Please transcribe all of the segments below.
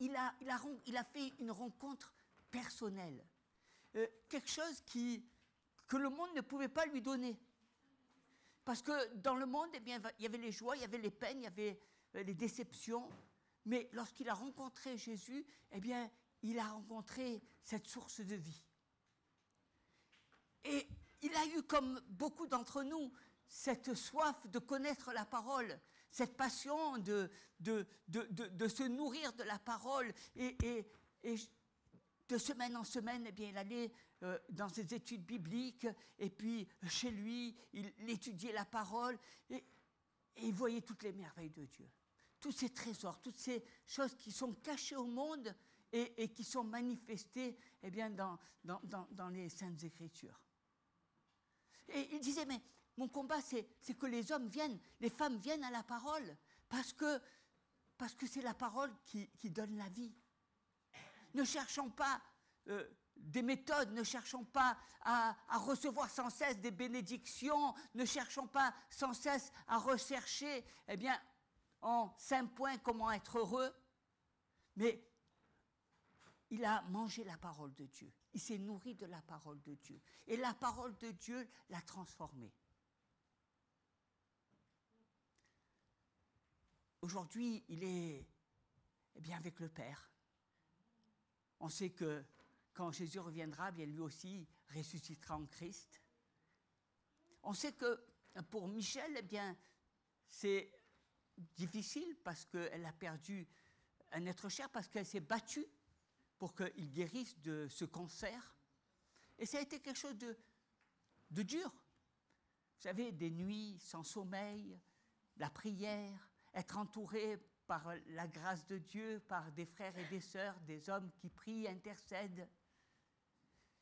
il a fait une rencontre personnelle. Quelque chose que le monde ne pouvait pas lui donner. Parce que dans le monde, eh bien, il y avait les joies, il y avait les peines, il y avait les déceptions. Mais lorsqu'il a rencontré Jésus, eh bien, il a rencontré cette source de vie. Et il a eu, comme beaucoup d'entre nous, cette soif de connaître la parole, cette passion de se nourrir de la parole. Et de semaine en semaine, eh bien, il allait dans ses études bibliques, et puis chez lui, il étudiait la parole, et il voyait toutes les merveilles de Dieu. Tous ces trésors, toutes ces choses qui sont cachées au monde et qui sont manifestées eh bien, dans les Saintes Écritures. Et il disait, mais mon combat, c'est que les hommes viennent, les femmes viennent à la parole, parce que c'est la parole qui donne la vie. Ne cherchons pas des méthodes, ne cherchons pas à recevoir sans cesse des bénédictions, ne cherchons pas sans cesse à rechercher, eh bien, en 5 points comment être heureux, mais il a mangé la parole de Dieu, il s'est nourri de la parole de Dieu, et la parole de Dieu l'a transformé. Aujourd'hui, il est eh bien, avec le Père. On sait que quand Jésus reviendra, bien, lui aussi ressuscitera en Christ. On sait que pour Michel, eh bien, c'est difficile parce qu'elle a perdu un être cher, parce qu'elle s'est battue pour qu'il guérisse de ce cancer. Et ça a été quelque chose de dur. Vous savez, des nuits sans sommeil, la prière, être entouré par la grâce de Dieu, par des frères et des sœurs, des hommes qui prient, intercèdent.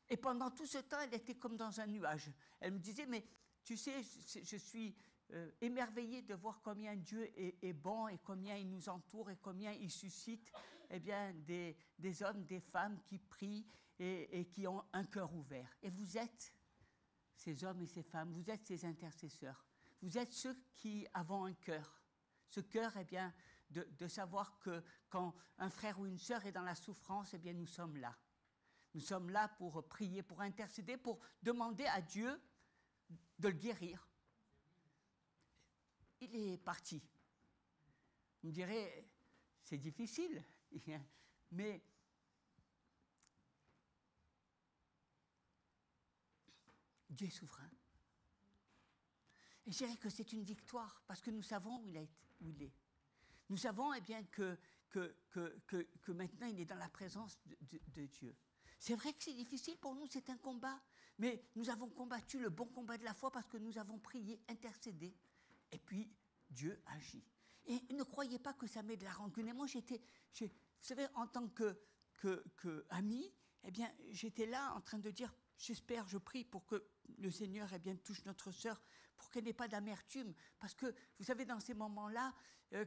Et pendant tout ce temps, elle était comme dans un nuage. Elle me disait, mais tu sais, je suis émerveillée de voir combien Dieu est bon et combien il nous entoure et combien il suscite eh bien, des hommes, des femmes qui prient et qui ont un cœur ouvert. Et vous êtes ces hommes et ces femmes, vous êtes ces intercesseurs. Vous êtes ceux qui avons un cœur. Ce cœur, eh bien, de savoir que quand un frère ou une sœur est dans la souffrance, eh bien, nous sommes là. Nous sommes là pour prier, pour intercéder, pour demander à Dieu de le guérir. Il est parti. Vous me direz, c'est difficile, mais Dieu est souverain. Et je dirais que c'est une victoire, parce que nous savons où il est. Nous savons eh bien, que maintenant il est dans la présence de Dieu. C'est vrai que c'est difficile pour nous, c'est un combat, mais nous avons combattu le bon combat de la foi parce que nous avons prié, intercédé, et puis Dieu agit. Et ne croyez pas que ça met de la rancune. Et moi, vous savez, en tant qu'ami, eh bien, j'étais là en train de dire, j'espère, je prie pour que le Seigneur eh bien, touche notre sœur, pour qu'elle n'ait pas d'amertume. Parce que, vous savez, dans ces moments-là,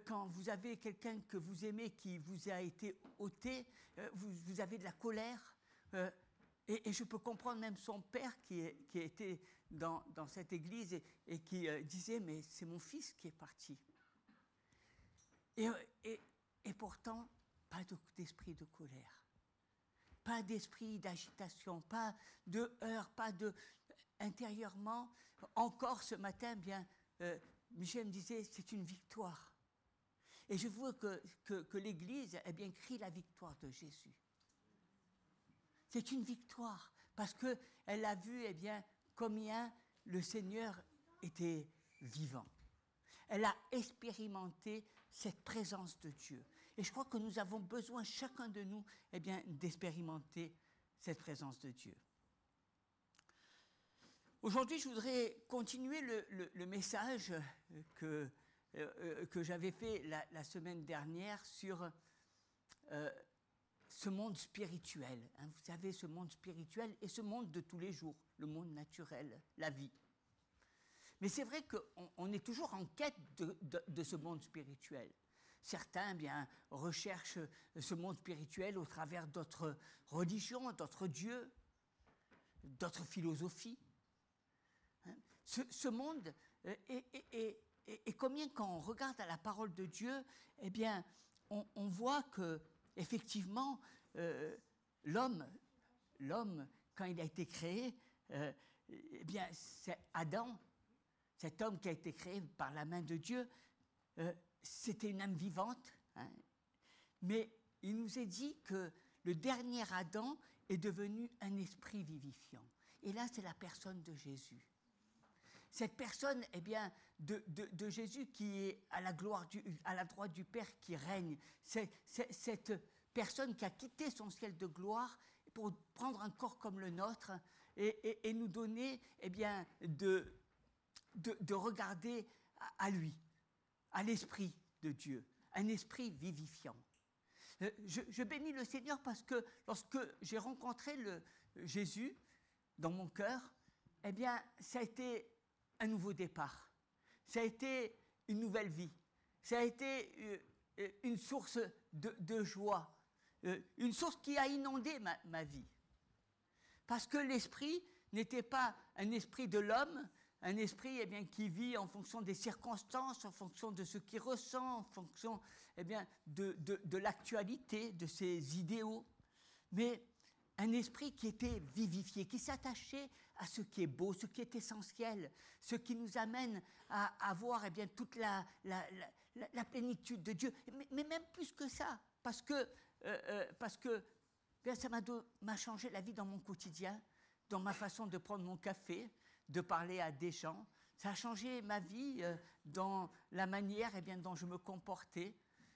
quand vous avez quelqu'un que vous aimez qui vous a été ôté, vous avez de la colère. Et je peux comprendre même son père qui était dans cette église et qui disait, mais c'est mon fils qui est parti. Et pourtant, pas d'esprit de colère. Pas d'esprit d'agitation, pas de heurts, pas de... Intérieurement, encore ce matin, bien, Michel me disait, c'est une victoire. Et je veux que l'Église, eh bien, crie la victoire de Jésus. C'est une victoire, parce qu'elle a vu, eh bien, combien le Seigneur était vivant. Elle a expérimenté cette présence de Dieu. Et je crois que nous avons besoin, chacun de nous, eh bien, d'expérimenter cette présence de Dieu. Aujourd'hui, je voudrais continuer le message que j'avais fait la semaine dernière sur ce monde spirituel. Hein, vous savez, ce monde spirituel et ce monde de tous les jours, le monde naturel, la vie. Mais c'est vrai qu'on est toujours en quête de ce monde spirituel. Certains bien, recherchent ce monde spirituel au travers d'autres religions, d'autres dieux, d'autres philosophies. Hein? Ce monde, et combien quand on regarde à la parole de Dieu, eh bien, on voit que effectivement, l'homme, quand il a été créé, eh bien, c'est Adam, cet homme qui a été créé par la main de Dieu, c'était une âme vivante, hein, mais il nous est dit que le dernier Adam est devenu un esprit vivifiant. Et là, c'est la personne de Jésus. Cette personne, eh bien, de Jésus qui est à la droite du Père qui règne. C'est cette personne qui a quitté son ciel de gloire pour prendre un corps comme le nôtre et nous donner, eh bien, de regarder à lui, à l'Esprit de Dieu, un esprit vivifiant. Je bénis le Seigneur parce que lorsque j'ai rencontré Jésus dans mon cœur, eh bien, ça a été un nouveau départ. Ça a été une nouvelle vie. Ça a été une source de joie. Une source qui a inondé ma vie. Parce que l'esprit n'était pas un esprit de l'homme, un esprit eh bien, qui vit en fonction des circonstances, en fonction de ce qu'il ressent, en fonction eh bien, de l'actualité, de ses idéaux, mais un esprit qui était vivifié, qui s'attachait à ce qui est beau, ce qui est essentiel, ce qui nous amène à avoir eh bien, toute la plénitude de Dieu, mais même plus que ça, parce que bien, ça m'a changé la vie dans mon quotidien, dans ma façon de prendre mon café, de parler à des gens. Ça a changé ma vie dans la manière eh bien, dont je me comportais,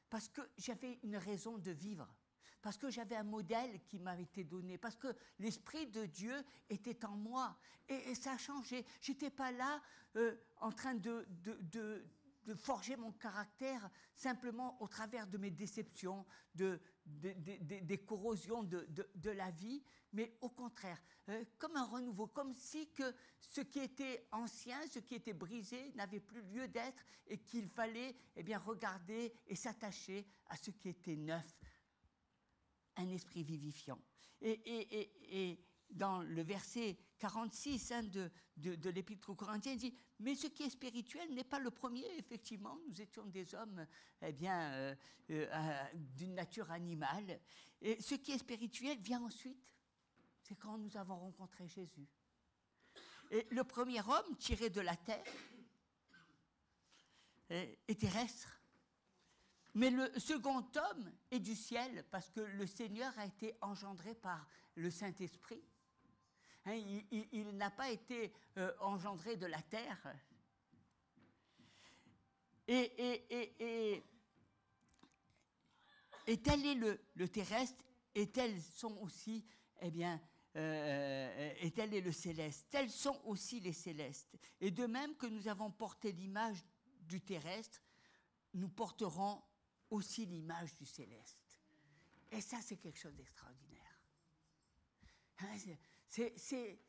parce que j'avais une raison de vivre. Parce que j'avais un modèle qui m'avait été donné, parce que l'Esprit de Dieu était en moi. Et ça a changé. Je n'étais pas là en train de forger mon caractère simplement au travers de mes déceptions, des corrosions de la vie, mais au contraire, comme un renouveau, comme si que ce qui était ancien, ce qui était brisé, n'avait plus lieu d'être et qu'il fallait eh bien, regarder et s'attacher à ce qui était neuf. Un esprit vivifiant. Et dans le verset 46 hein, de l'Épître aux Corinthiens, il dit « Mais ce qui est spirituel n'est pas le premier. » Effectivement, nous étions des hommes eh bien, d'une nature animale. Et ce qui est spirituel vient ensuite. C'est quand nous avons rencontré Jésus. Et le premier homme tiré de la terre est terrestre. Mais le second homme est du ciel, parce que le Seigneur a été engendré par le Saint-Esprit. Hein, il n'a pas été engendré de la terre. Et tel est le terrestre, et tels sont aussi, eh bien, et tel est le céleste. Tels sont aussi les célestes. Et de même que nous avons porté l'image du terrestre, nous porterons aussi l'image du céleste. Et ça, c'est quelque chose d'extraordinaire. Hein, c'est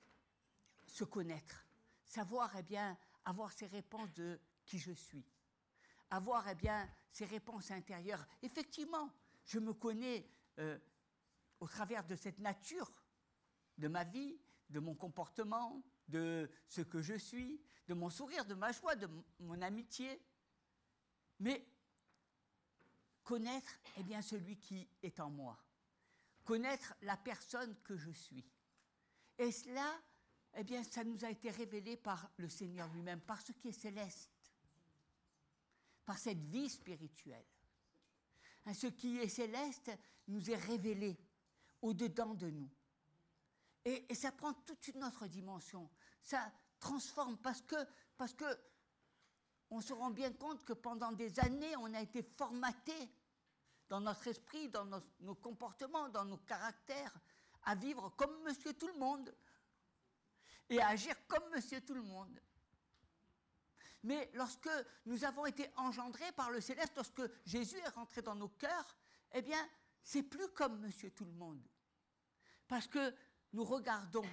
se connaître, savoir, eh bien, avoir ces réponses de qui je suis, avoir, eh bien, ces réponses intérieures. Effectivement, je me connais au travers de cette nature de ma vie, de mon comportement, de ce que je suis, de mon sourire, de ma joie, de mon amitié, mais connaître eh bien, celui qui est en moi, connaître la personne que je suis. Et cela, eh bien, ça nous a été révélé par le Seigneur lui-même, par ce qui est céleste, par cette vie spirituelle. Hein, ce qui est céleste nous est révélé au-dedans de nous. Et ça prend toute une autre dimension. Ça transforme parce que on se rend bien compte que pendant des années, on a été formaté dans notre esprit, dans nos comportements, dans nos caractères, à vivre comme monsieur tout le monde et à agir comme monsieur tout le monde. Mais lorsque nous avons été engendrés par le céleste, lorsque Jésus est rentré dans nos cœurs, eh bien, c'est plus comme monsieur tout le monde. Parce que nous regardons,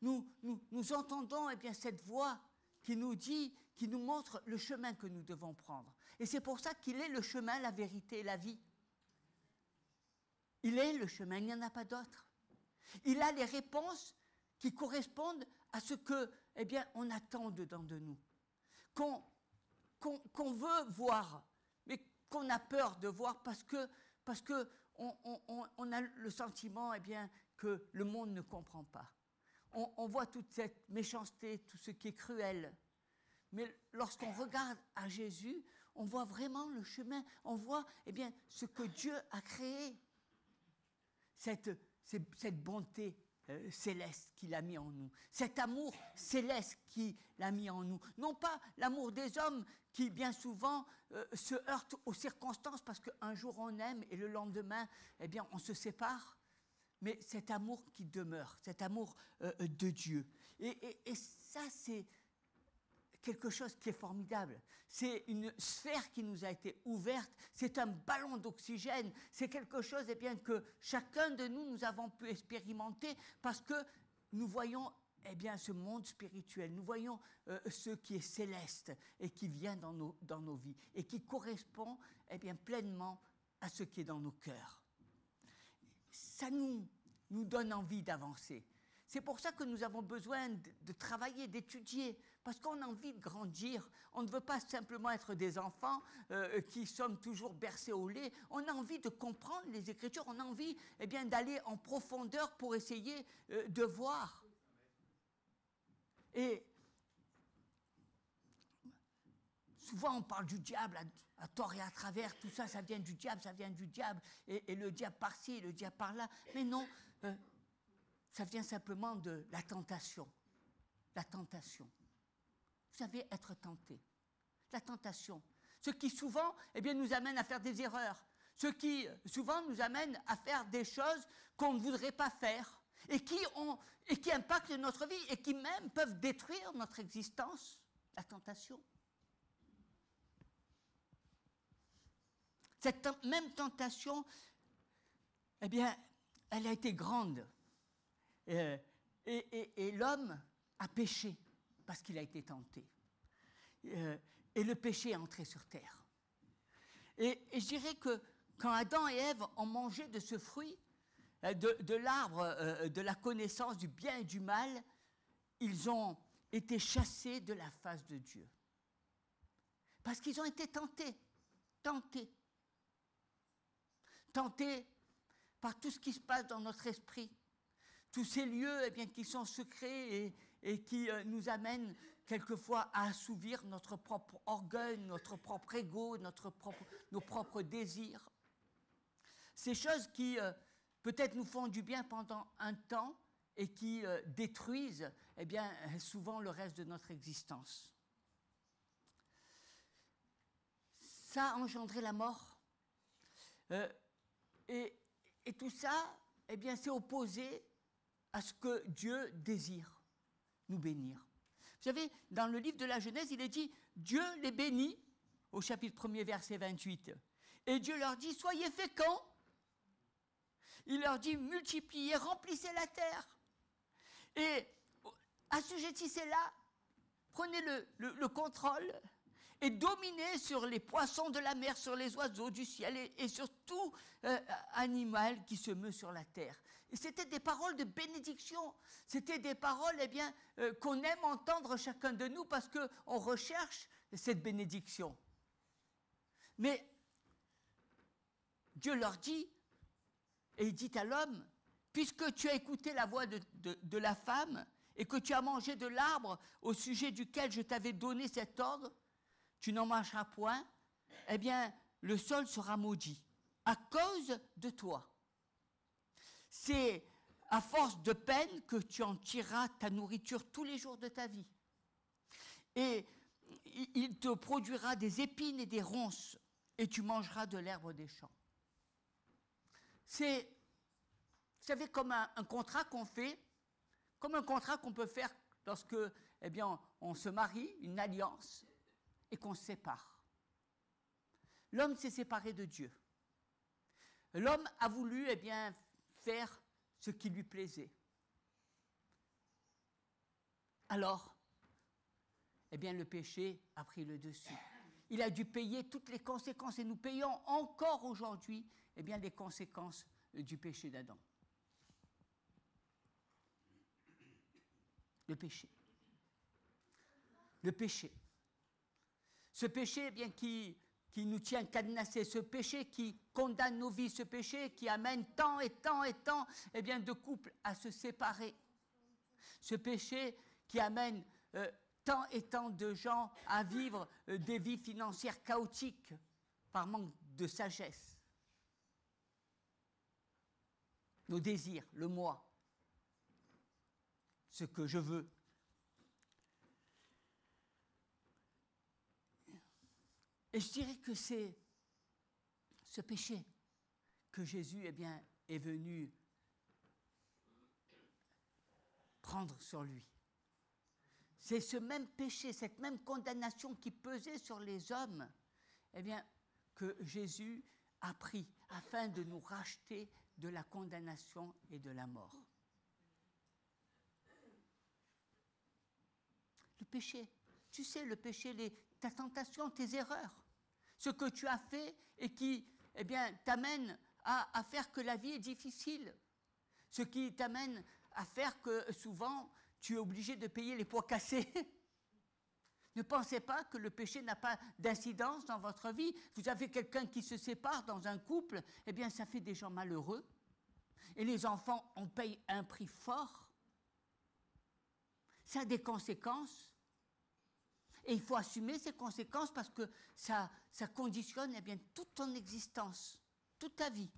nous entendons eh bien, cette voix qui nous dit, qui nous montre le chemin que nous devons prendre. Et c'est pour ça qu'il est le chemin, la vérité et la vie. Il est le chemin, il n'y en a pas d'autre. Il a les réponses qui correspondent à ce que, eh bien, on attend dedans de nous, qu'on veut voir, mais qu'on a peur de voir parce que on a le sentiment que le monde ne comprend pas. On voit toute cette méchanceté, tout ce qui est cruel. Mais lorsqu'on regarde à Jésus, on voit vraiment le chemin, on voit ce que Dieu a créé, cette bonté céleste qu'il a mis en nous, cet amour céleste qu'il a mis en nous. Non pas l'amour des hommes qui bien souvent se heurtent aux circonstances parce qu'un jour on aime et le lendemain on se sépare, mais cet amour qui demeure, cet amour de Dieu. Et ça c'est quelque chose qui est formidable. C'est une sphère qui nous a été ouverte, c'est un ballon d'oxygène, c'est quelque chose que chacun de nous avons pu expérimenter parce que nous voyons ce monde spirituel, nous voyons ce qui est céleste et qui vient dans nos vies et qui correspond pleinement à ce qui est dans nos cœurs. Ça nous donne envie d'avancer. C'est pour ça que nous avons besoin de travailler, d'étudier, parce qu'on a envie de grandir. On ne veut pas simplement être des enfants qui sommes toujours bercés au lait. On a envie de comprendre les Écritures, on a envie d'aller en profondeur pour essayer de voir. Et souvent on parle du diable à tort et à travers, tout ça, ça vient du diable, et le diable par-ci, le diable par-là. Mais non, ça vient simplement de la tentation. La tentation. Vous savez, être tenté. La tentation. Ce qui souvent nous amène à faire des erreurs. Ce qui souvent nous amène à faire des choses qu'on ne voudrait pas faire et qui impactent notre vie et qui même peuvent détruire notre existence. La tentation. Cette même tentation, elle a été grande. Et l'homme a péché parce qu'il a été tenté. Et le péché est entré sur terre. Et je dirais que quand Adam et Ève ont mangé de ce fruit, de l'arbre de la connaissance du bien et du mal, ils ont été chassés de la face de Dieu. Parce qu'ils ont été tentés par tout ce qui se passe dans notre esprit. Tous ces lieux qui sont secrets et qui nous amènent quelquefois à assouvir notre propre orgueil, notre propre ego, nos propres désirs. Ces choses qui peut-être nous font du bien pendant un temps et qui détruisent souvent le reste de notre existence. Ça a engendré la mort. Et tout ça, c'est opposé à ce que Dieu désire, nous bénir. Vous savez, dans le livre de la Genèse, il est dit « Dieu les bénit » au chapitre 1er, verset 28. Et Dieu leur dit « Soyez féconds ». Il leur dit « Multipliez, remplissez la terre. Et assujettissez-la, prenez le contrôle et dominez sur les poissons de la mer, sur les oiseaux du ciel et sur tout animal qui se meut sur la terre. » Et c'était des paroles de bénédiction, c'était des paroles qu'on aime entendre chacun de nous parce qu'on recherche cette bénédiction. Mais Dieu leur dit, et il dit à l'homme, puisque tu as écouté la voix de la femme et que tu as mangé de l'arbre au sujet duquel je t'avais donné cet ordre, tu n'en mangeras point, le sol sera maudit à cause de toi. C'est à force de peine que tu en tireras ta nourriture tous les jours de ta vie. Et il te produira des épines et des ronces, et tu mangeras de l'herbe des champs. C'est, vous savez, comme un contrat qu'on fait, comme un contrat qu'on peut faire lorsque, on se marie, une alliance, et qu'on se sépare. L'homme s'est séparé de Dieu. L'homme a voulu, faire ce qui lui plaisait. Alors, le péché a pris le dessus. Il a dû payer toutes les conséquences, et nous payons encore aujourd'hui, les conséquences du péché d'Adam. Le péché. Le péché. Ce péché, qui qui nous tient cadenassés, ce péché qui condamne nos vies, ce péché qui amène tant et tant et tant de couples à se séparer. Ce péché qui amène tant et tant de gens à vivre des vies financières chaotiques par manque de sagesse. Nos désirs, le moi, ce que je veux. Et je dirais que c'est ce péché que Jésus est venu prendre sur lui. C'est ce même péché, cette même condamnation qui pesait sur les hommes, que Jésus a pris afin de nous racheter de la condamnation et de la mort. Le péché, tu sais, le péché, ta tentation, tes erreurs, ce que tu as fait et qui t'amène à faire que la vie est difficile, ce qui t'amène à faire que souvent tu es obligé de payer les pots cassés. Ne pensez pas que le péché n'a pas d'incidence dans votre vie. Vous avez quelqu'un qui se sépare dans un couple, ça fait des gens malheureux. Et les enfants en payent un prix fort. Ça a des conséquences. Et il faut assumer ces conséquences parce que ça conditionne toute ton existence, toute ta vie.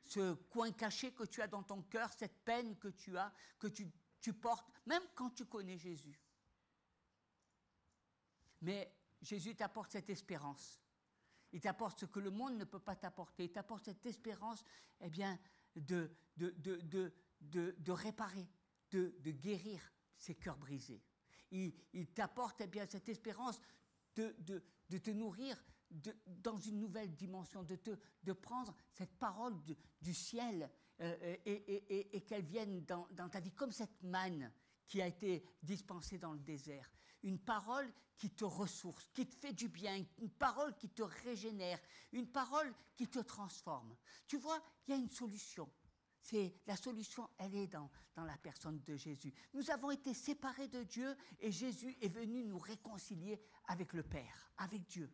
Ce coin caché que tu as dans ton cœur, cette peine que tu as, que tu portes, même quand tu connais Jésus. Mais Jésus t'apporte cette espérance. Il t'apporte ce que le monde ne peut pas t'apporter. Il t'apporte cette espérance de réparer, de guérir ces cœurs brisés. Il t'apporte cette espérance de te nourrir dans une nouvelle dimension, de prendre cette parole du ciel et qu'elle vienne dans ta vie, comme cette manne qui a été dispensée dans le désert. Une parole qui te ressource, qui te fait du bien, une parole qui te régénère, une parole qui te transforme. Tu vois, il y a une solution. La solution, elle est dans la personne de Jésus. Nous avons été séparés de Dieu et Jésus est venu nous réconcilier avec le Père, avec Dieu.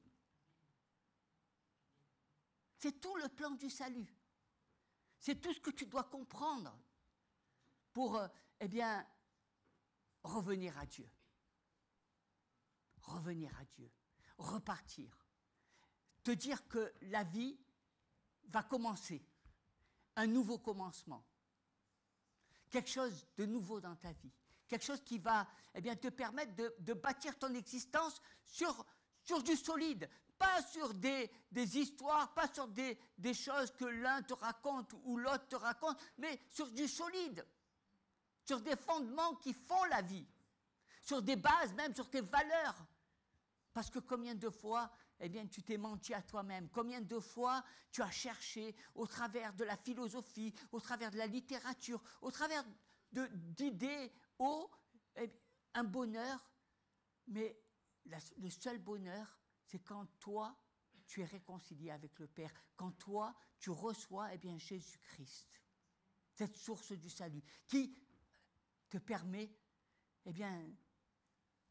C'est tout le plan du salut. C'est tout ce que tu dois comprendre pour, revenir à Dieu. Revenir à Dieu. Repartir. Te dire que la vie va commencer. Un nouveau commencement. Quelque chose de nouveau dans ta vie. Quelque chose qui va te permettre de bâtir ton existence sur du solide. Pas sur des histoires, pas sur des choses que l'un te raconte ou l'autre te raconte, mais sur du solide. Sur des fondements qui font la vie. Sur des bases, même sur tes valeurs. Parce que combien de fois tu t'es menti à toi-même. Combien de fois tu as cherché au travers de la philosophie, au travers de la littérature, au travers d'idées un bonheur. Mais le seul bonheur, c'est quand toi, tu es réconcilié avec le Père. Quand toi, tu reçois Jésus-Christ. Cette source du salut qui te permet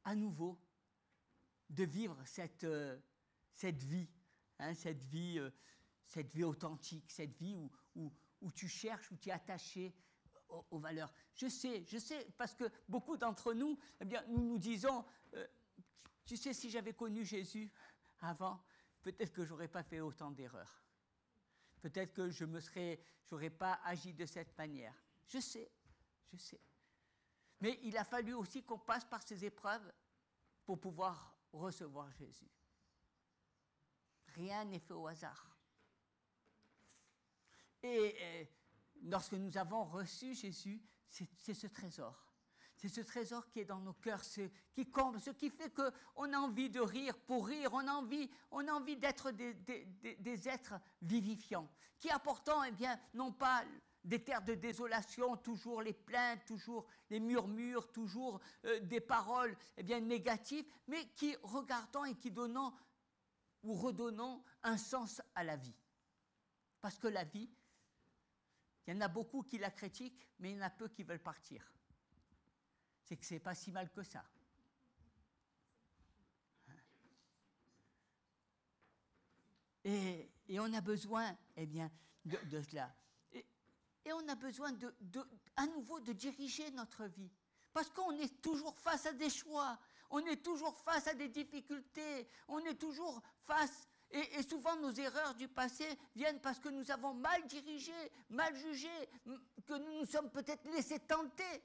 à nouveau de vivre cette vie, cette vie authentique, cette vie où tu cherches, où tu es attaché aux valeurs. Je sais, parce que beaucoup d'entre nous, nous disons, tu sais, si j'avais connu Jésus avant, peut-être que je n'aurais pas fait autant d'erreurs. Peut-être que je n'aurais pas agi de cette manière. Je sais. Mais il a fallu aussi qu'on passe par ces épreuves pour pouvoir recevoir Jésus. Rien n'est fait au hasard. Et lorsque nous avons reçu Jésus, c'est ce trésor. C'est ce trésor qui est dans nos cœurs, ce qui comble, ce qui fait qu'on a envie de rire pour rire, on a envie d'être des êtres vivifiants, qui apportant, non pas des terres de désolation, toujours les plaintes, toujours les murmures, toujours des paroles négatives, mais qui regardant et qui donnant ou redonnant un sens à la vie. Parce que la vie, il y en a beaucoup qui la critiquent, mais il y en a peu qui veulent partir. C'est que c'est pas si mal que ça. Et on a besoin, eh bien, de cela. Et on a besoin à nouveau de diriger notre vie. Parce qu'on est toujours face à des choix, on est toujours face à des difficultés, on est toujours face... Et souvent nos erreurs du passé viennent parce que nous avons mal dirigé, mal jugé, que nous nous sommes peut-être laissés tenter.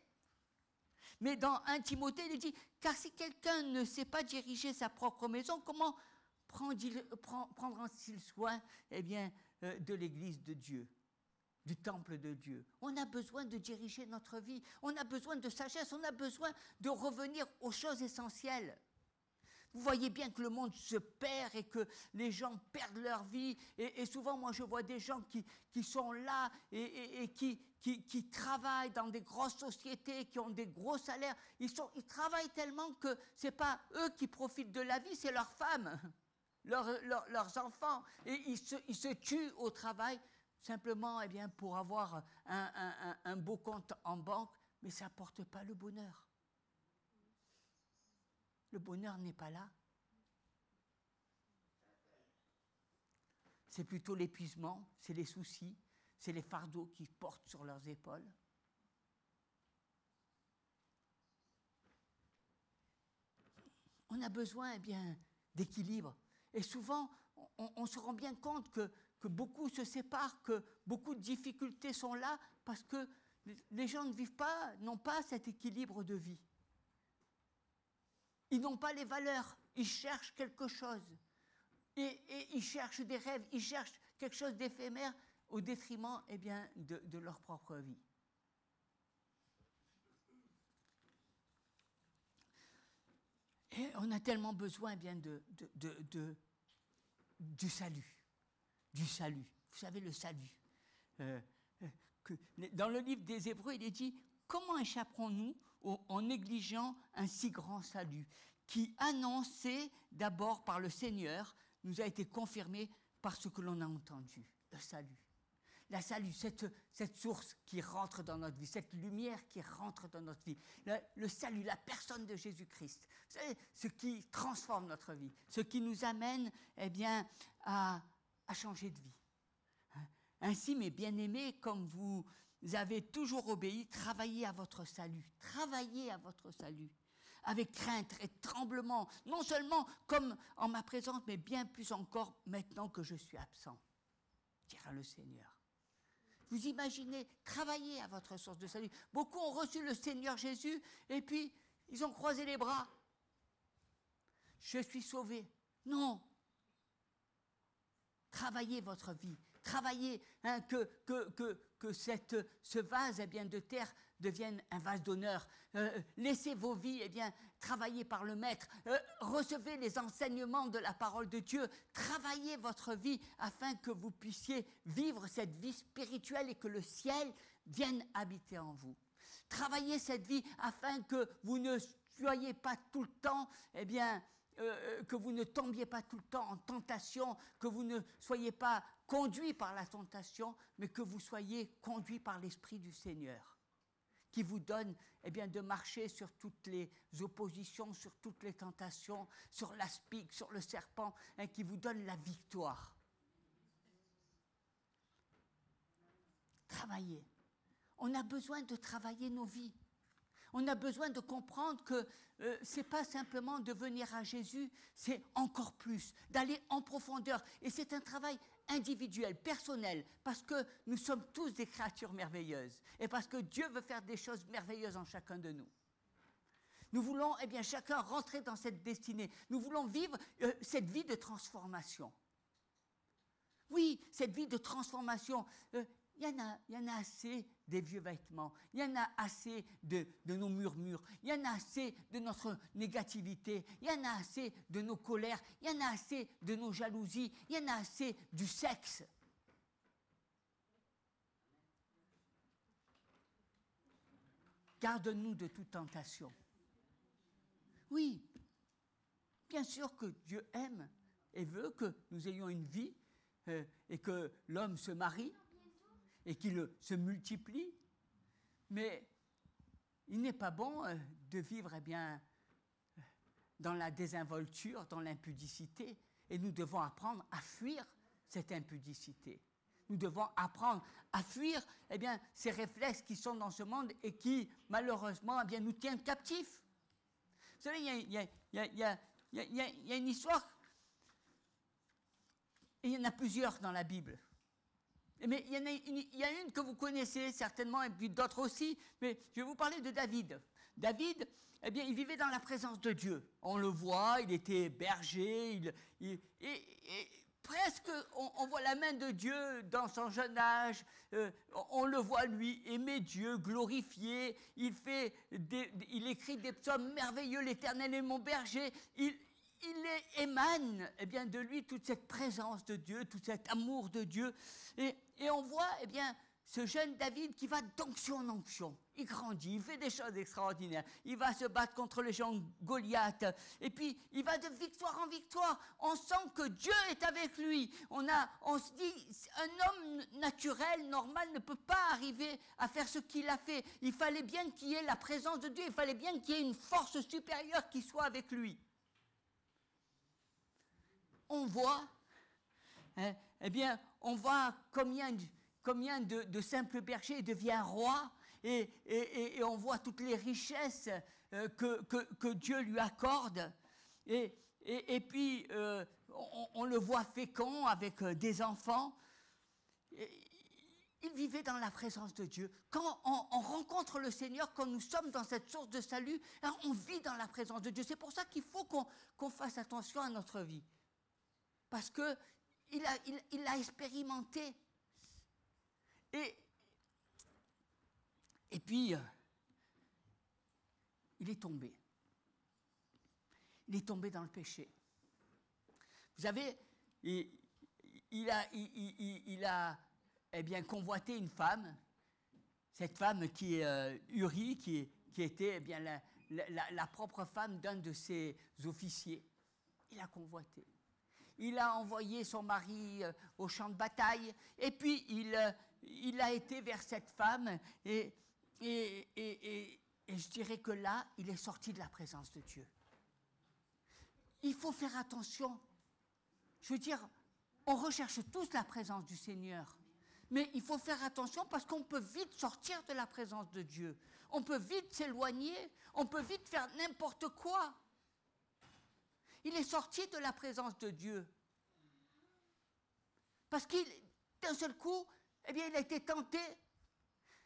Mais dans 1 Timothée, il dit, car si quelqu'un ne sait pas diriger sa propre maison, comment prendra-t-il soin, eh bien, de l'église de Dieu, du temple de Dieu? On a besoin de diriger notre vie, on a besoin de sagesse, on a besoin de revenir aux choses essentielles. Vous voyez bien que le monde se perd et que les gens perdent leur vie. Et souvent, moi, je vois des gens qui sont là et qui travaillent dans des grosses sociétés, qui ont des gros salaires. Ils travaillent tellement que ce n'est pas eux qui profitent de la vie, c'est leurs femmes, leurs enfants. Et ils se tuent au travail simplement eh bien, pour avoir un beau compte en banque, mais ça n'apporte pas le bonheur. Le bonheur n'est pas là. C'est plutôt l'épuisement, c'est les soucis, c'est les fardeaux qu'ils portent sur leurs épaules. On a besoin eh bien, d'équilibre. Et souvent, on se rend bien compte que beaucoup se séparent, que beaucoup de difficultés sont là parce que les gens n'ont pas cet équilibre de vie. Ils n'ont pas les valeurs, ils cherchent quelque chose. Et ils cherchent des rêves, ils cherchent quelque chose d'éphémère au détriment eh bien, de leur propre vie. Et on a tellement besoin eh bien, du salut. Du salut. Vous savez, le salut. Dans le livre des Hébreux, il est dit « Comment échapperons-nous en négligeant un si grand salut qui, annoncé d'abord par le Seigneur, nous a été confirmé par ce que l'on a entendu, le salut. La salut, cette source qui rentre dans notre vie, cette lumière qui rentre dans notre vie, le salut, la personne de Jésus-Christ, vous savez, ce qui transforme notre vie, ce qui nous amène eh bien, à changer de vie. Ainsi, mes bien-aimés, comme vous avez toujours obéi, travaillez à votre salut, avec crainte et tremblement, non seulement comme en ma présence, mais bien plus encore maintenant que je suis absent, dira le Seigneur. Vous imaginez, travailler à votre source de salut. Beaucoup ont reçu le Seigneur Jésus et puis ils ont croisé les bras. Je suis sauvé. Non. Travaillez votre vie. Travaillez que ce vase eh bien, de terre devienne un vase d'honneur. Laissez vos vies eh bien, travailler par le Maître. Recevez les enseignements de la parole de Dieu. Travaillez votre vie afin que vous puissiez vivre cette vie spirituelle et que le ciel vienne habiter en vous. Travaillez cette vie afin que vous ne soyez pas tout le temps eh bien, que vous ne tombiez pas tout le temps en tentation, que vous ne soyez pas conduit par la tentation, mais que vous soyez conduit par l'Esprit du Seigneur, qui vous donne eh bien, de marcher sur toutes les oppositions, sur toutes les tentations, sur l'aspic, sur le serpent, hein, qui vous donne la victoire. Travaillez. On a besoin de travailler nos vies. On a besoin de comprendre que ce n'est pas simplement de venir à Jésus, c'est encore plus, d'aller en profondeur. Et c'est un travail individuel, personnel, parce que nous sommes tous des créatures merveilleuses et parce que Dieu veut faire des choses merveilleuses en chacun de nous. Nous voulons eh bien, chacun rentrer dans cette destinée. Nous voulons vivre cette vie de transformation. Oui, cette vie de transformation. Il y en a assez des vieux vêtements, il y en a assez de nos murmures, il y en a assez de notre négativité, il y en a assez de nos colères, il y en a assez de nos jalousies, il y en a assez du sexe. Garde-nous de toute tentation. Oui, bien sûr que Dieu aime et veut que nous ayons une vie et que l'homme se marie et qu'il se multiplie, mais il n'est pas bon de vivre eh bien, dans la désinvolture, dans l'impudicité, et nous devons apprendre à fuir cette impudicité. Nous devons apprendre à fuir ces réflexes qui sont dans ce monde et qui, malheureusement, nous tiennent captifs. Vous savez, il y a une histoire, et il y en a plusieurs dans la Bible. Mais il y a une que vous connaissez certainement, et puis d'autres aussi, mais je vais vous parler de David. David, il vivait dans la présence de Dieu. On le voit, il était berger, presque on voit la main de Dieu dans son jeune âge, on le voit lui aimer Dieu, glorifier, il écrit des psaumes merveilleux, l'Éternel est mon berger, il émane de lui toute cette présence de Dieu, tout cet amour de Dieu. Et on voit ce jeune David qui va d'onction en onction. Il grandit, il fait des choses extraordinaires. Il va se battre contre le géant Goliath. Et puis, il va de victoire en victoire. On sent que Dieu est avec lui. On se dit, un homme naturel, normal, ne peut pas arriver à faire ce qu'il a fait. Il fallait bien qu'il y ait la présence de Dieu. Il fallait bien qu'il y ait une force supérieure qui soit avec lui. On voit, on voit combien de simples bergers devient roi, et on voit toutes les richesses que Dieu lui accorde, et puis on le voit fécond avec des enfants. Il vivait dans la présence de Dieu. Quand on rencontre le Seigneur, quand nous sommes dans cette source de salut, alors on vit dans la présence de Dieu. C'est pour ça qu'il faut qu'on fasse attention à notre vie. Parce qu'il a expérimenté. Et puis, il est tombé. Il est tombé dans le péché. Vous savez, il a convoité une femme, cette femme qui est Uri, qui était la propre femme d'un de ses officiers. Il a convoité. Il a envoyé son mari au champ de bataille, et puis il a été vers cette femme, et je dirais que là, il est sorti de la présence de Dieu. Il faut faire attention. Je veux dire, on recherche tous la présence du Seigneur, mais il faut faire attention parce qu'on peut vite sortir de la présence de Dieu. On peut vite s'éloigner, on peut vite faire n'importe quoi. Il est sorti de la présence de Dieu. Parce d'un seul coup, il a été tenté.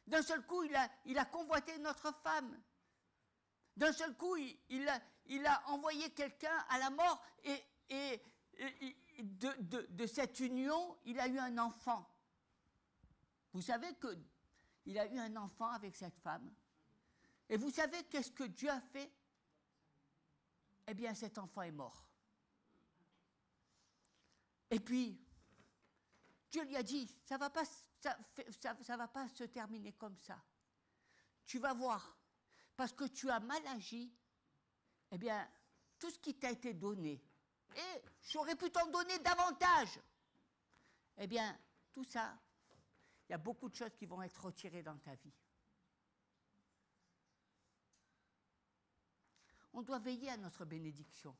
D'un seul coup, il a convoité notre femme. D'un seul coup, il a envoyé quelqu'un à la mort. Et de cette union, il a eu un enfant. Vous savez qu'il a eu un enfant avec cette femme. Et vous savez qu'est-ce que Dieu a fait ? Cet enfant est mort. Et puis, Dieu lui a dit, ça va pas se terminer comme ça. Tu vas voir, parce que tu as mal agi, tout ce qui t'a été donné, et j'aurais pu t'en donner davantage, tout ça, il y a beaucoup de choses qui vont être retirées dans ta vie. On doit veiller à notre bénédiction.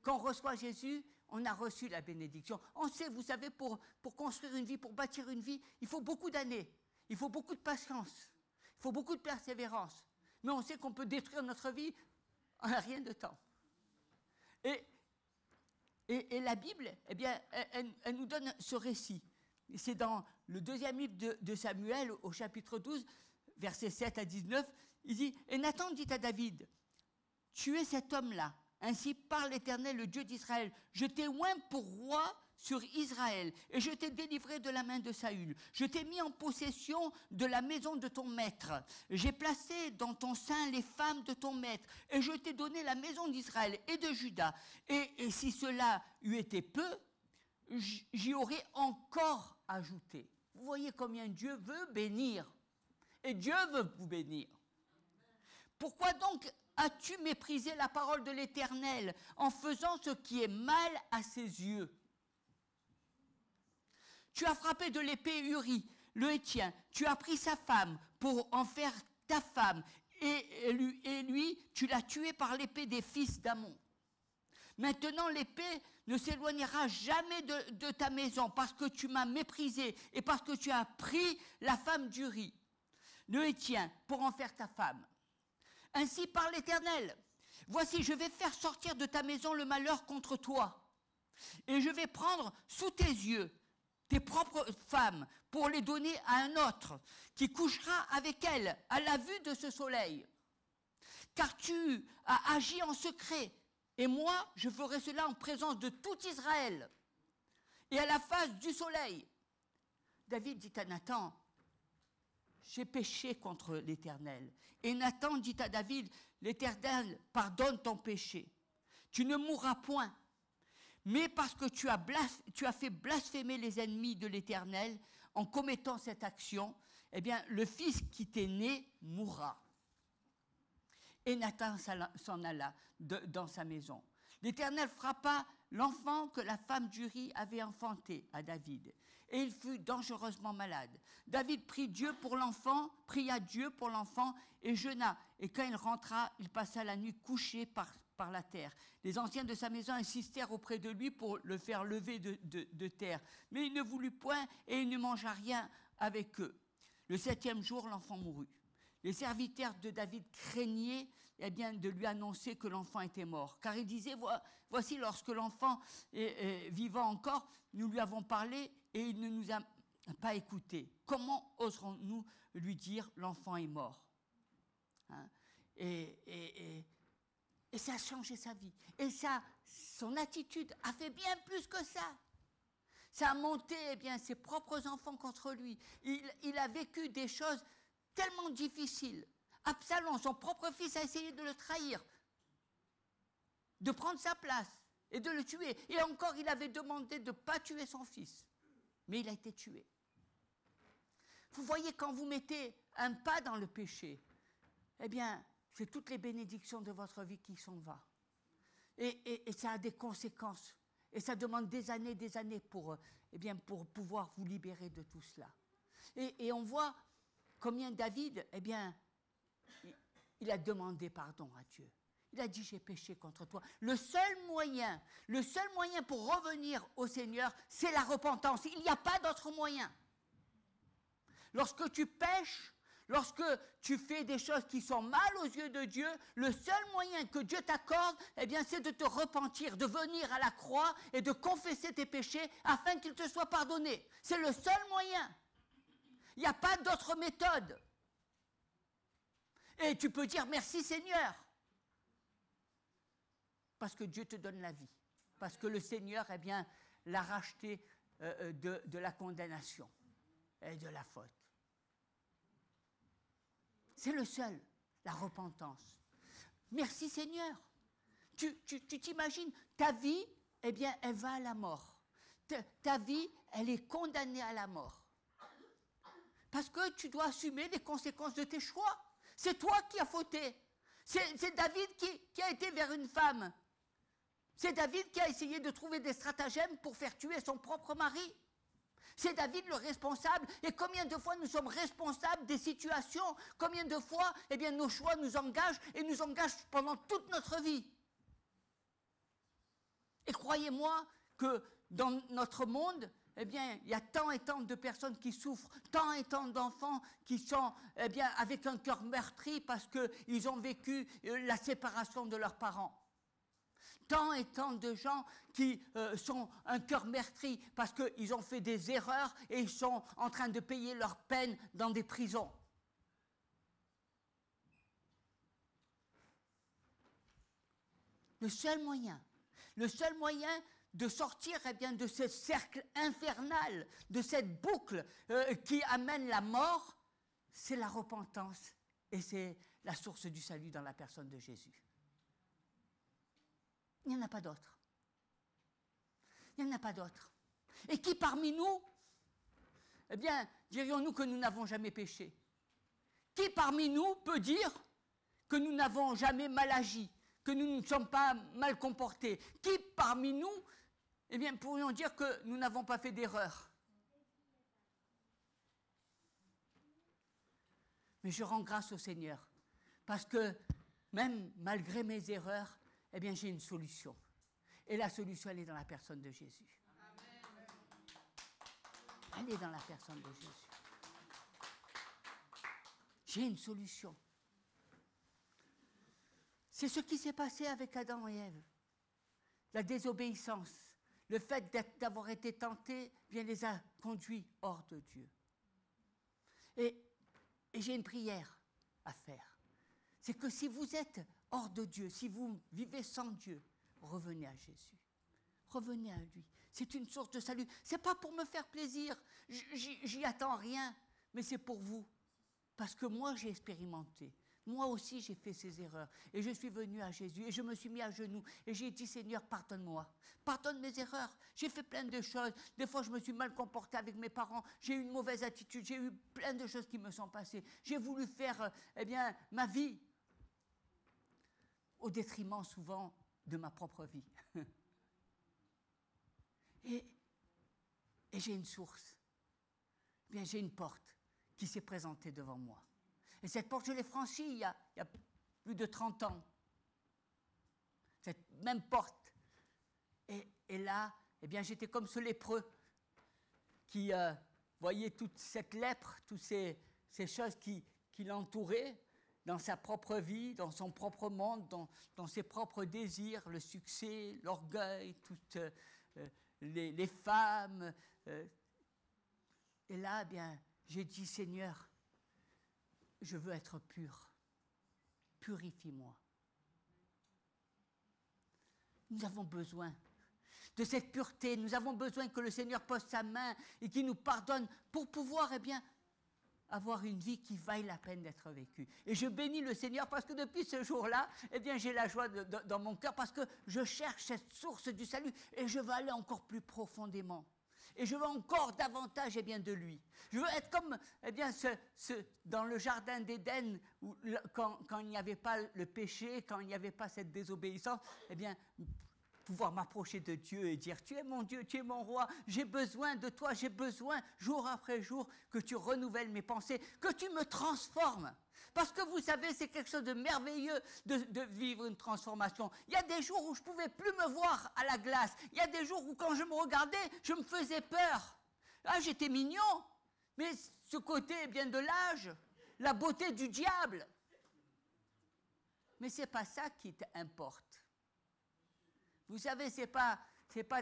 Quand on reçoit Jésus, on a reçu la bénédiction. On sait, vous savez, pour construire une vie, pour bâtir une vie, il faut beaucoup d'années, il faut beaucoup de patience, il faut beaucoup de persévérance. Mais on sait qu'on peut détruire notre vie en rien de temps. Et la Bible, elle nous donne ce récit. C'est dans le 2e livre de Samuel, au chapitre 12, versets 7 à 19, il dit « Et Nathan dit à David, « Tu es cet homme-là, ainsi parle l'Éternel, le Dieu d'Israël. Je t'ai oint pour roi sur Israël, et je t'ai délivré de la main de Saül. Je t'ai mis en possession de la maison de ton maître. J'ai placé dans ton sein les femmes de ton maître, et je t'ai donné la maison d'Israël et de Juda. Et si cela eût été peu, j'y aurais encore ajouté. » Vous voyez combien Dieu veut bénir. Et Dieu veut vous bénir. Pourquoi donc as-tu méprisé la parole de l'Éternel en faisant ce qui est mal à ses yeux? Tu as frappé de l'épée Uri, le Héthien. Tu as pris sa femme pour en faire ta femme. Et lui, tu l'as tué par l'épée des fils d'Ammon. Maintenant, l'épée ne s'éloignera jamais de ta maison parce que tu m'as méprisé et parce que tu as pris la femme d'Uri, le Héthien, pour en faire ta femme. Ainsi parle l'Éternel. Voici, je vais faire sortir de ta maison le malheur contre toi. Et je vais prendre sous tes yeux tes propres femmes pour les donner à un autre qui couchera avec elles à la vue de ce soleil. Car tu as agi en secret, et moi je ferai cela en présence de tout Israël et à la face du soleil. David dit à Nathan, j'ai péché contre l'Éternel. Et Nathan dit à David, l'Éternel pardonne ton péché. Tu ne mourras point. Mais parce que tu as fait blasphémer les ennemis de l'Éternel en commettant cette action, eh bien, le fils qui t'est né mourra. Et Nathan s'en alla dans sa maison. L'Éternel frappa l'enfant que la femme d'Uri avait enfanté à David, et il fut dangereusement malade. David pria Dieu pour l'enfant, et jeûna. Et quand il rentra, il passa la nuit couché par la terre. Les anciens de sa maison insistèrent auprès de lui pour le faire lever de terre. Mais il ne voulut point et il ne mangea rien avec eux. Le 7e jour, l'enfant mourut. Les serviteurs de David craignaient de lui annoncer que l'enfant était mort. Car ils disaient, voici lorsque l'enfant est vivant encore, nous lui avons parlé et il ne nous a pas écoutés. Comment oserons-nous lui dire l'enfant est mort, hein? Et ça a changé sa vie. Et son attitude a fait bien plus que ça. Ça a monté ses propres enfants contre lui. Il a vécu des choses tellement difficiles. Absalom, son propre fils, a essayé de le trahir, de prendre sa place et de le tuer. Et encore, il avait demandé de ne pas tuer son fils. Mais il a été tué. Vous voyez, quand vous mettez un pas dans le péché, c'est toutes les bénédictions de votre vie qui s'en vont. Et ça a des conséquences. Et ça demande des années pour pouvoir vous libérer de tout cela. Et on voit combien David, il a demandé pardon à Dieu. Il a dit, j'ai péché contre toi. Le seul moyen pour revenir au Seigneur, c'est la repentance. Il n'y a pas d'autre moyen. Lorsque tu pêches, lorsque tu fais des choses qui sont mal aux yeux de Dieu, le seul moyen que Dieu t'accorde, c'est de te repentir, de venir à la croix et de confesser tes péchés afin qu'ils te soient pardonnés. C'est le seul moyen. Il n'y a pas d'autre méthode. Et tu peux dire merci Seigneur. Parce que Dieu te donne la vie. Parce que le Seigneur, l'a racheté de la condamnation et de la faute. C'est le seul, la repentance. Merci Seigneur. Tu t'imagines, ta vie, elle va à la mort. Ta vie, elle est condamnée à la mort. Parce que tu dois assumer les conséquences de tes choix. C'est toi qui as fauté. C'est David qui a été vers une femme. C'est David qui a essayé de trouver des stratagèmes pour faire tuer son propre mari. C'est David le responsable. Et combien de fois nous sommes responsables des situations? Combien de fois nos choix nous engagent et nous engagent pendant toute notre vie? Et croyez-moi que dans notre monde, il y a tant et tant de personnes qui souffrent, tant et tant d'enfants qui sont avec un cœur meurtri parce qu'ils ont vécu la séparation de leurs parents. Tant et tant de gens qui sont un cœur meurtri parce qu'ils ont fait des erreurs et ils sont en train de payer leur peine dans des prisons. Le seul moyen de sortir de ce cercle infernal, de cette boucle qui amène la mort, c'est la repentance et c'est la source du salut dans la personne de Jésus. Il n'y en a pas d'autre. Il n'y en a pas d'autre. Et qui parmi nous, dirions-nous que nous n'avons jamais péché? Qui parmi nous peut dire que nous n'avons jamais mal agi, que nous ne sommes pas mal comportés? Qui parmi nous, pourrions dire que nous n'avons pas fait d'erreur? Mais je rends grâce au Seigneur, parce que même malgré mes erreurs, j'ai une solution. Et la solution, elle est dans la personne de Jésus. Elle est dans la personne de Jésus. J'ai une solution. C'est ce qui s'est passé avec Adam et Ève. La désobéissance, le fait d'avoir été tentés, bien les a conduits hors de Dieu. Et j'ai une prière à faire. C'est que si vous êtes hors de Dieu, si vous vivez sans Dieu, revenez à Jésus. Revenez à lui. C'est une source de salut. C'est pas pour me faire plaisir. J'y attends rien. Mais c'est pour vous. Parce que moi, j'ai expérimenté. Moi aussi, j'ai fait ces erreurs. Et je suis venu à Jésus. Et je me suis mis à genoux. Et j'ai dit, Seigneur, pardonne-moi. Pardonne mes erreurs. J'ai fait plein de choses. Des fois, je me suis mal comporté avec mes parents. J'ai eu une mauvaise attitude. J'ai eu plein de choses qui me sont passées. J'ai voulu faire, ma vie. Au détriment, souvent, de ma propre vie. Et j'ai une source. Bien, j'ai une porte qui s'est présentée devant moi. Et cette porte, je l'ai franchie il y a plus de 30 ans. Cette même porte. Et là, j'étais comme ce lépreux qui voyait toute cette lèpre, toutes ces choses qui l'entouraient dans sa propre vie, dans son propre monde, dans ses propres désirs, le succès, l'orgueil, toutes les femmes. Et là, j'ai dit, Seigneur, je veux être pur. Purifie-moi. Nous avons besoin de cette pureté. Nous avons besoin que le Seigneur pose sa main et qu'il nous pardonne pour pouvoir, avoir une vie qui vaille la peine d'être vécue. Et je bénis le Seigneur parce que depuis ce jour-là, j'ai la joie dans mon cœur parce que je cherche cette source du salut et je veux aller encore plus profondément. Et je veux encore davantage de lui. Je veux être comme dans le jardin d'Éden, où, quand il n'y avait pas le péché, quand il n'y avait pas cette désobéissance, pouvoir m'approcher de Dieu et dire, tu es mon Dieu, tu es mon roi, j'ai besoin de toi, j'ai besoin jour après jour que tu renouvelles mes pensées, que tu me transformes. Parce que vous savez, c'est quelque chose de merveilleux de vivre une transformation. Il y a des jours où je ne pouvais plus me voir à la glace. Il y a des jours où quand je me regardais, je me faisais peur. Ah, j'étais mignon, mais ce côté de l'âge, la beauté du diable. Mais ce n'est pas ça qui importe. Vous savez, c'est pas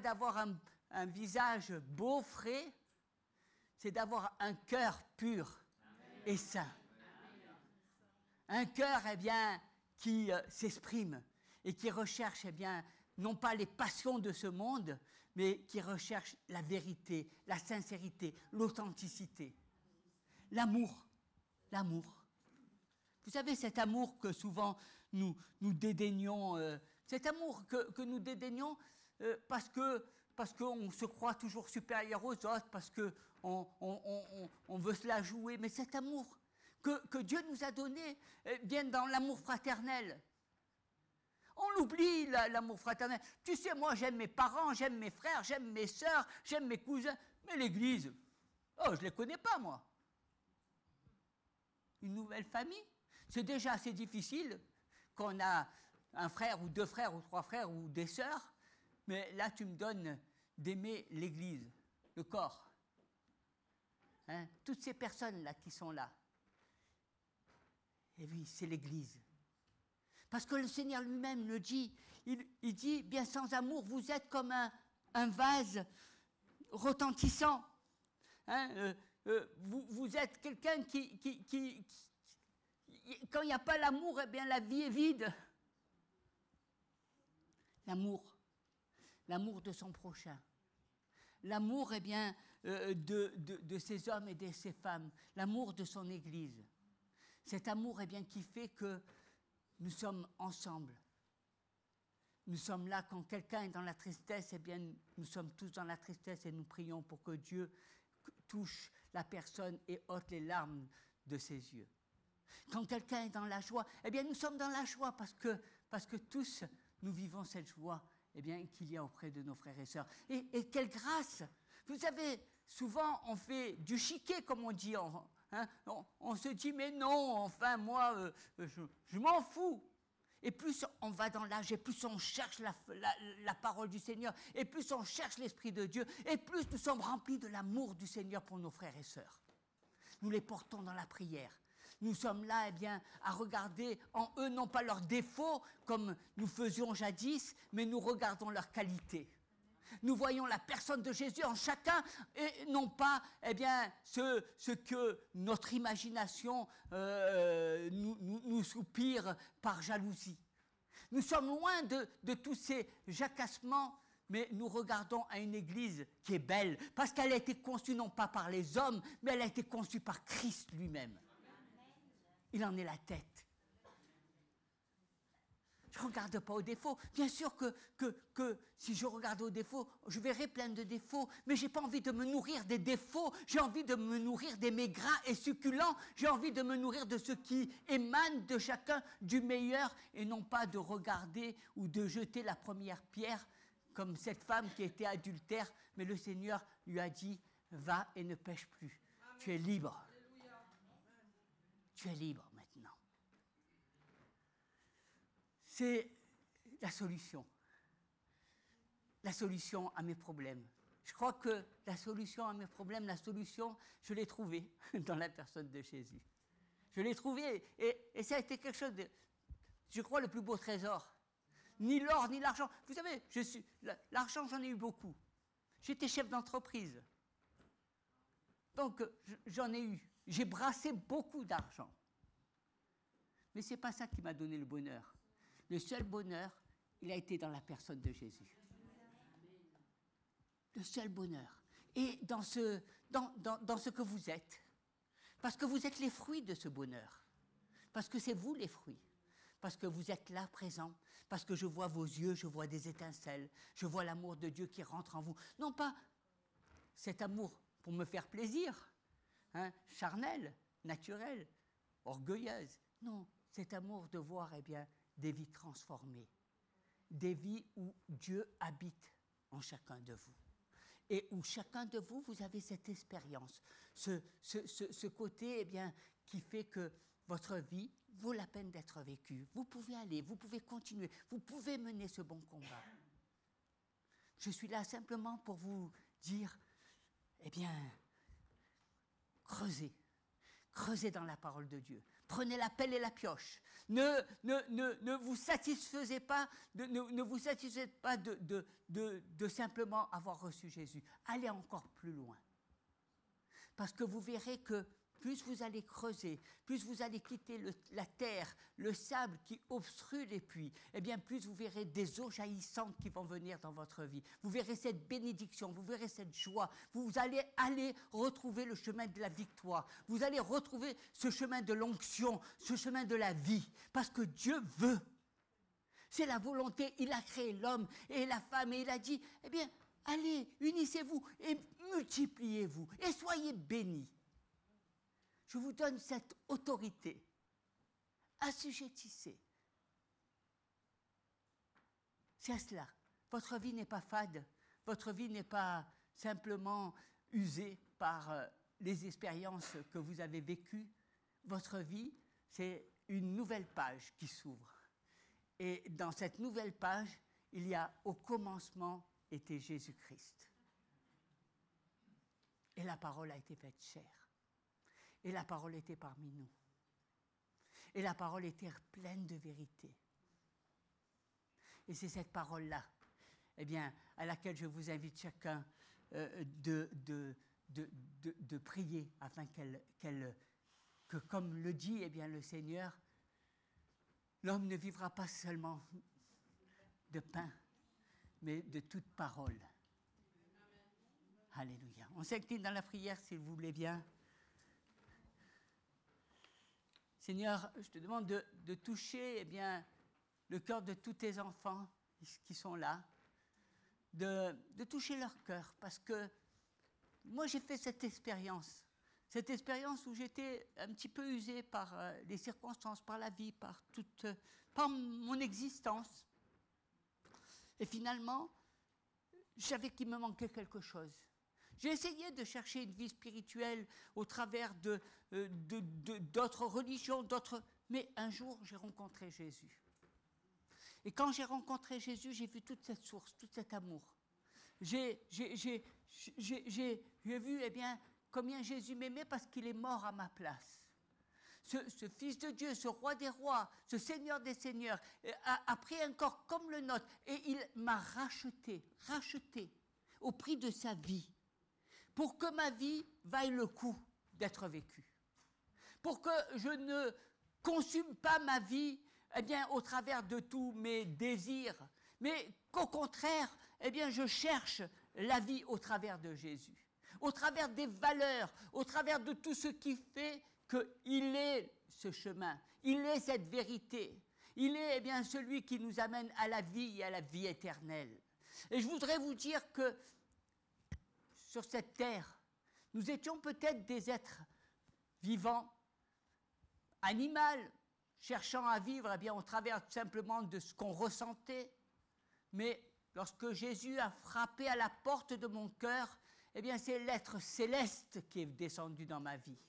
d'avoir un visage beau, frais, c'est d'avoir un cœur pur et saint. Un cœur, qui s'exprime et qui recherche, non pas les passions de ce monde, mais qui recherche la vérité, la sincérité, l'authenticité. L'amour. Vous savez, cet amour que souvent nous dédaignons, cet amour que nous dédaignons parce qu'on se croit toujours supérieur aux autres, parce qu'on veut se la jouer, mais cet amour que Dieu nous a donné dans l'amour fraternel. On l'oublie, l'amour fraternel. Tu sais, moi, j'aime mes parents, j'aime mes frères, j'aime mes sœurs, j'aime mes cousins, mais l'Église, je ne les connais pas, moi. Une nouvelle famille, c'est déjà assez difficile qu'on a un frère ou deux frères ou trois frères ou des sœurs, mais là, tu me donnes d'aimer l'Église, le corps. Toutes ces personnes-là qui sont là. Et oui, c'est l'Église. Parce que le Seigneur lui-même le dit. Il dit, bien sans amour, vous êtes comme un vase retentissant. Vous êtes quelqu'un qui quand il n'y a pas l'amour, la vie est vide. L'amour de son prochain. L'amour, de ces hommes et de ces femmes. L'amour de son Église. Cet amour, qui fait que nous sommes ensemble. Nous sommes là quand quelqu'un est dans la tristesse, nous sommes tous dans la tristesse et nous prions pour que Dieu touche la personne et ôte les larmes de ses yeux. Quand quelqu'un est dans la joie, nous sommes dans la joie parce que tous, nous vivons cette joie qu'il y a auprès de nos frères et sœurs. Et quelle grâce! Vous savez, souvent on fait du chiquet, comme on dit. On se dit, mais non, enfin, moi, je m'en fous. Et plus on va dans l'âge, et plus on cherche la parole du Seigneur, et plus on cherche l'Esprit de Dieu, et plus nous sommes remplis de l'amour du Seigneur pour nos frères et sœurs. Nous les portons dans la prière. Nous sommes là, à regarder en eux, non pas leurs défauts, comme nous faisions jadis, mais nous regardons leurs qualités. Nous voyons la personne de Jésus en chacun, et non pas, ce que notre imagination nous soupire par jalousie. Nous sommes loin de tous ces jacassements, mais nous regardons à une église qui est belle, parce qu'elle a été conçue non pas par les hommes, mais elle a été conçue par Christ lui-même. Il en est la tête. Je ne regarde pas aux défauts. Bien sûr que si je regarde aux défauts, je verrai plein de défauts, mais je n'ai pas envie de me nourrir des défauts, j'ai envie de me nourrir des mets gras et succulents, j'ai envie de me nourrir de ce qui émane de chacun, du meilleur, et non pas de regarder ou de jeter la première pierre, comme cette femme qui était adultère, mais le Seigneur lui a dit, va et ne pêche plus. Amen. Tu es libre. Alléluia. Tu es libre maintenant. C'est la solution à mes problèmes. Je crois que la solution à mes problèmes, je l'ai trouvée dans la personne de Jésus. Je l'ai trouvée et ça a été quelque chose de, je crois, le plus beau trésor. Ni l'or, ni l'argent. Vous savez, l'argent, j'en ai eu beaucoup. J'étais chef d'entreprise. Donc, j'en ai eu. J'ai brassé beaucoup d'argent. Mais ce n'est pas ça qui m'a donné le bonheur. Le seul bonheur, il a été dans la personne de Jésus. Le seul bonheur. Et dans ce que vous êtes. Parce que vous êtes les fruits de ce bonheur. Parce que c'est vous les fruits. Parce que vous êtes là, présent. Parce que je vois vos yeux, je vois des étincelles. Je vois l'amour de Dieu qui rentre en vous. Non pas cet amour pour me faire plaisir, charnel, naturel, orgueilleuse. Non, cet amour de voir, des vies transformées, des vies où Dieu habite en chacun de vous. Et où chacun de vous, vous avez cette expérience, ce côté qui fait que votre vie vaut la peine d'être vécue. Vous pouvez aller, vous pouvez continuer, vous pouvez mener ce bon combat. Je suis là simplement pour vous dire, creusez dans la parole de Dieu. Prenez la pelle et la pioche. Ne vous satisfaisez pas, ne vous satisfaites pas de simplement avoir reçu Jésus. Allez encore plus loin. Parce que vous verrez que plus vous allez creuser, plus vous allez quitter la terre, le sable qui obstrue les puits, plus vous verrez des eaux jaillissantes qui vont venir dans votre vie. Vous verrez cette bénédiction, vous verrez cette joie. Vous allez retrouver le chemin de la victoire. Vous allez retrouver ce chemin de l'onction, ce chemin de la vie. Parce que Dieu veut. C'est la volonté. Il a créé l'homme et la femme et il a dit, allez, unissez-vous et multipliez-vous et soyez bénis. Je vous donne cette autorité. Assujettissez. C'est à cela. Votre vie n'est pas fade. Votre vie n'est pas simplement usée par les expériences que vous avez vécues. Votre vie, c'est une nouvelle page qui s'ouvre. Et dans cette nouvelle page, il y a au commencement était Jésus-Christ. Et la parole a été faite chair. Et la parole était parmi nous. Et la parole était pleine de vérité. Et c'est cette parole-là, à laquelle je vous invite chacun de prier, afin que comme le dit le Seigneur, l'homme ne vivra pas seulement de pain, mais de toute parole. Alléluia. On s'incline dans la prière, s'il vous plaît bien. Seigneur, je te demande de toucher le cœur de tous tes enfants qui sont là, de toucher leur cœur, parce que moi j'ai fait cette expérience où j'étais un petit peu usé par les circonstances, par la vie, par mon existence. Et finalement, je savais qu'il me manquait quelque chose. J'ai essayé de chercher une vie spirituelle au travers d'autres religions, mais un jour j'ai rencontré Jésus. Et quand j'ai rencontré Jésus, j'ai vu toute cette source, tout cet amour. J'ai vu, eh bien, combien Jésus m'aimait parce qu'il est mort à ma place. Ce Fils de Dieu, ce Roi des rois, ce Seigneur des seigneurs, a pris un corps comme le nôtre et il m'a racheté au prix de sa vie, pour que ma vie vaille le coup d'être vécue. Pour que je ne consume pas ma vie, eh bien, au travers de tous mes désirs, mais qu'au contraire, eh bien, je cherche la vie au travers de Jésus, au travers des valeurs, au travers de tout ce qui fait qu'il est ce chemin, il est cette vérité, il est, eh bien, celui qui nous amène à la vie et à la vie éternelle. Et je voudrais vous dire que sur cette terre, nous étions peut-être des êtres vivants, animal, cherchant à vivre eh bien, au travers simplement de ce qu'on ressentait. Mais lorsque Jésus a frappé à la porte de mon cœur, eh bien, c'est l'être céleste qui est descendu dans ma vie.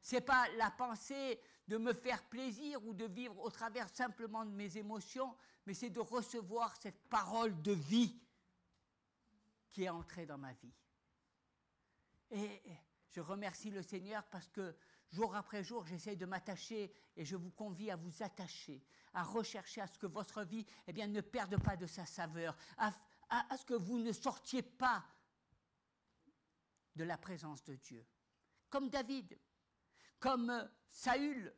Ce n'est pas la pensée de me faire plaisir ou de vivre au travers simplement de mes émotions, mais c'est de recevoir cette parole de vie qui est entrée dans ma vie. Et je remercie le Seigneur parce que jour après jour, j'essaie de m'attacher et je vous convie à vous attacher, à rechercher à ce que votre vie eh bien, ne perde pas de sa saveur, à ce que vous ne sortiez pas de la présence de Dieu. Comme David, comme Saül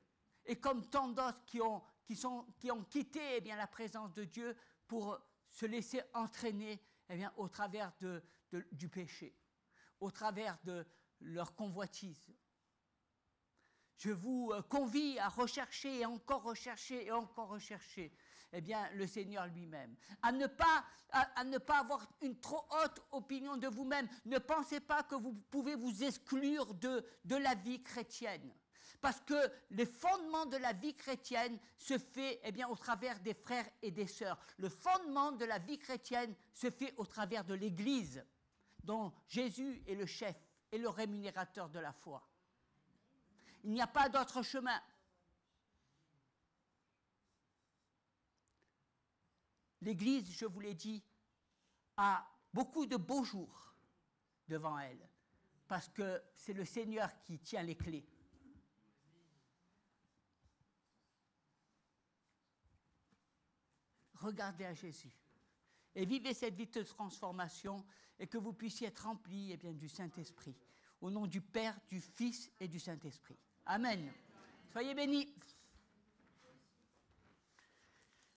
et comme tant d'autres qui ont quitté eh bien, la présence de Dieu pour se laisser entraîner eh bien, au travers du péché, au travers de leur convoitise. Je vous convie à rechercher et encore rechercher et encore rechercher eh bien, le Seigneur lui-même. À ne pas avoir une trop haute opinion de vous-même. Ne pensez pas que vous pouvez vous exclure de la vie chrétienne. Parce que les fondements de la vie chrétienne se fait eh bien, au travers des frères et des sœurs. Le fondement de la vie chrétienne se fait au travers de l'Église, dont Jésus est le chef et le rémunérateur de la foi. Il n'y a pas d'autre chemin. L'Église, je vous l'ai dit, a beaucoup de beaux jours devant elle, parce que c'est le Seigneur qui tient les clés. Regardez à Jésus et vivez cette vie de transformation et que vous puissiez être remplis eh bien, du Saint-Esprit. Au nom du Père, du Fils et du Saint-Esprit. Amen. Soyez bénis.